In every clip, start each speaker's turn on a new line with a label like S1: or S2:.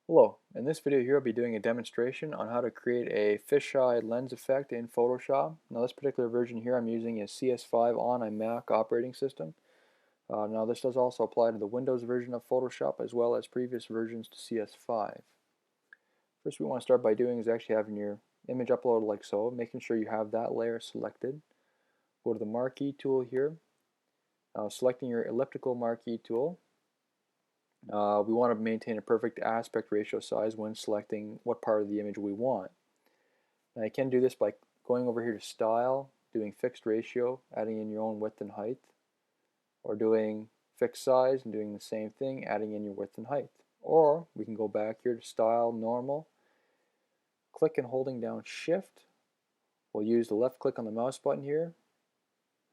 S1: Hello, in this video here I'll be doing a demonstration on how to create a fisheye lens effect in Photoshop. Now this particular version here I'm using is CS5 on a Mac operating system. Now this does also apply to the Windows version of Photoshop as well as previous versions to CS5. First we want to start by doing is actually having your image uploaded like so, making sure you have that layer selected. Go to the marquee tool here, selecting your elliptical marquee tool. We want to maintain a perfect aspect ratio size when selecting what part of the image we want. Now you can do this by going over here to Style, doing Fixed Ratio, adding in your own width and height, or doing Fixed Size and doing the same thing, adding in your width and height. Or we can go back here to Style, Normal, click and holding down Shift. We'll use the left click on the mouse button here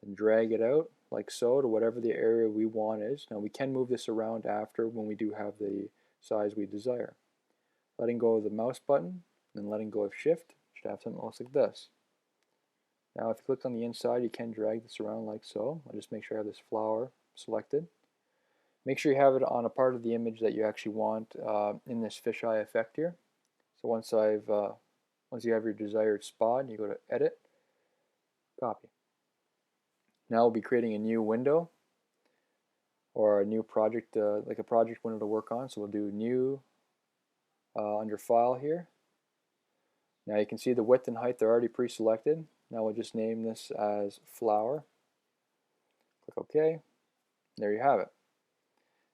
S1: and drag it out like so to whatever the area we want is. Now we can move this around after when we do have the size we desire. Letting go of the mouse button and letting go of shift should have something that looks like this. Now if you click on the inside you can drag this around like so. I'll just make sure I have this flower selected. Make sure you have it on a part of the image that you actually want in this fisheye effect here. So once you have your desired spot, you go to Edit, Copy. Now we'll be creating a new window or a new project, like a project window to work on. So we'll do New under File here. Now you can see the width and height are already pre-selected. Now we'll just name this as Flower. Click OK. There you have it.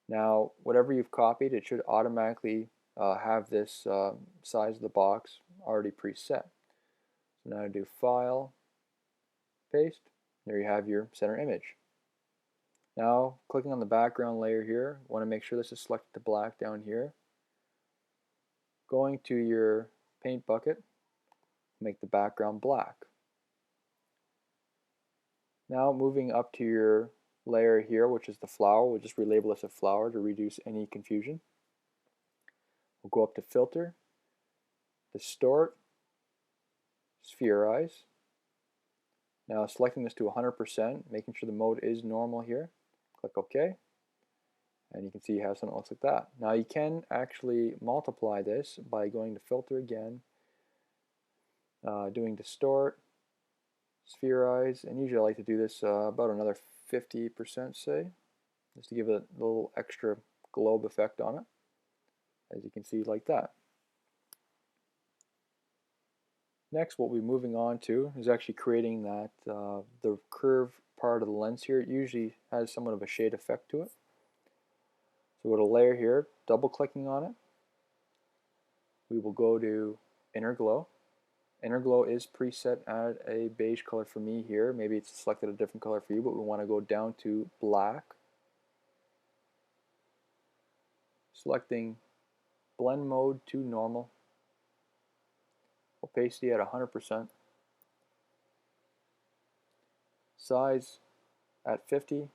S1: Now whatever you've copied, it should automatically have this size of the box already preset. So now I do File, Paste. There you have your center image. Now clicking on the background layer here, want to make sure this is selected to black down here. Going to your paint bucket, make the background black. Now moving up to your layer here, which is the flower, we'll just relabel this a flower to reduce any confusion. We'll go up to Filter, Distort, Spherize. Now selecting this to 100%, making sure the mode is normal here. Click OK. And you can see you have something that looks like that. Now you can actually multiply this by going to Filter again, doing Distort, Spherize, and usually I like to do this about another 50%, say, just to give it a little extra globe effect on it, as you can see like that. Next, what we'll be moving on to is actually creating that the curve part of the lens here. It usually has somewhat of a shade effect to it. So go to Layer here, double clicking on it. We will go to Inner Glow. Inner Glow is preset at a beige color for me here. Maybe it's selected a different color for you, but we want to go down to Black. Selecting Blend Mode to Normal. Opacity at 100%. Size at 50.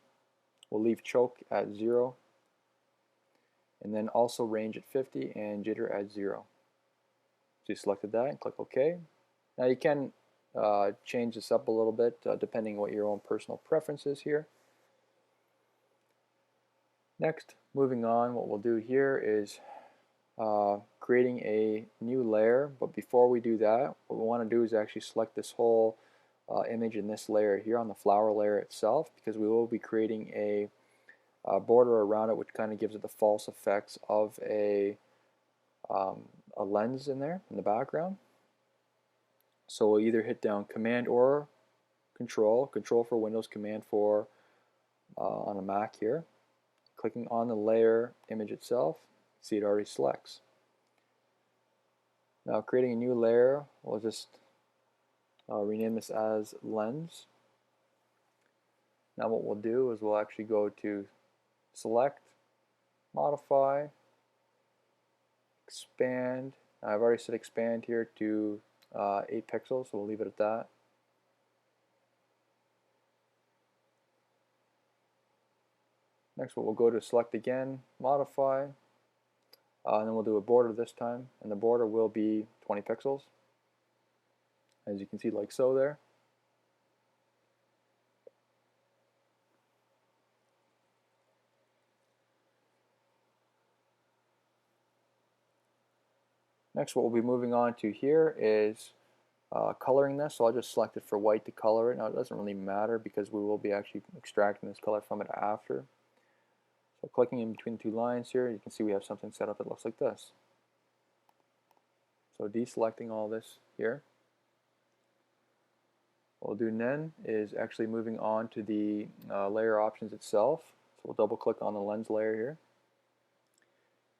S1: We'll leave choke at 0. And then also range at 50 and jitter at 0. So you selected that and click OK. Now you can change this up a little bit depending on what your own personal preference is here. Next, moving on, what we'll do here is creating a new layer, but before we do that, what we want to do is actually select this whole image in this layer here on the flower layer itself, because we will be creating a border around it which kind of gives it the false effects of a lens in there in the background. So we'll either hit down Command or Control for Windows, Command for on a Mac here. Clicking on the layer image itself, see it already selects. Now creating a new layer, we'll just rename this as Lens. Now what we'll do is we'll actually go to Select, Modify, Expand. Now I've already set expand here to 8 pixels, so we'll leave it at that. Next we'll go to Select again, Modify, and then we'll do a border this time, and the border will be 20 pixels, as you can see like so there. Next, what we'll be moving on to here is coloring this. So I'll just select it for white to color it. Now it doesn't really matter because we will be actually extracting this color from it after. So clicking in between the two lines here, you can see we have something set up that looks like this. So deselecting all this here. What we'll do then is actually moving on to the layer options itself. So we'll double click on the lens layer here.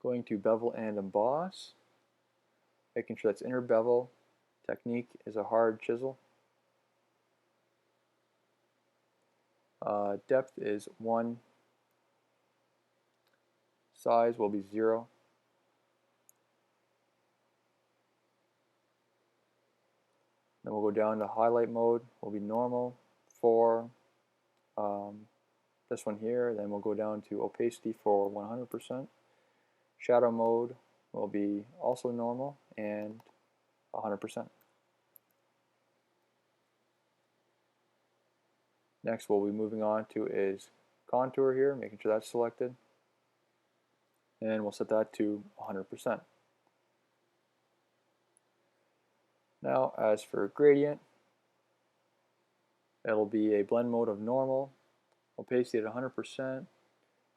S1: Going to Bevel and Emboss. Making sure that's inner bevel. Technique is a hard chisel. Depth is 1. Size will be 0. Then we'll go down to highlight mode, will be normal for this one here. Then we'll go down to opacity for 100%. Shadow mode will be also normal and 100%. Next, what we'll be moving on to is contour here, making sure that's selected. And we'll set that to 100%. Now, as for gradient, it'll be a blend mode of normal, opacity at 100%,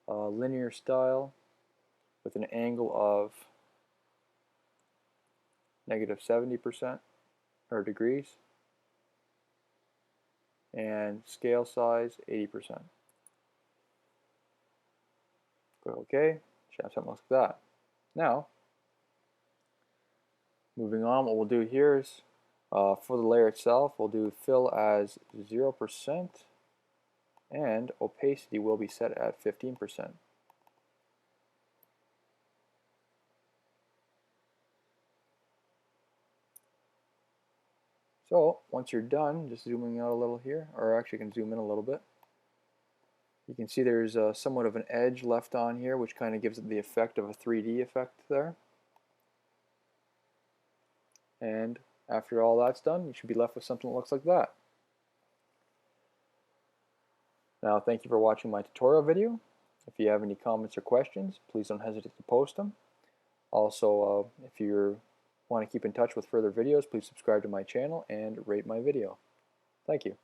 S1: linear style with an angle of -70% or degrees, and scale size 80%. Go OK, should have something like that. Now, moving on, what we'll do here is for the layer itself, we'll do fill as 0% and opacity will be set at 15%. So once you're done, just zooming out a little here, or actually you can zoom in a little bit. You can see there's somewhat of an edge left on here, which kind of gives it the effect of a 3D effect there. And after all that's done, you should be left with something that looks like that. Now, thank you for watching my tutorial video. If you have any comments or questions, please don't hesitate to post them. Also, if you want to keep in touch with further videos, please subscribe to my channel and rate my video. Thank you.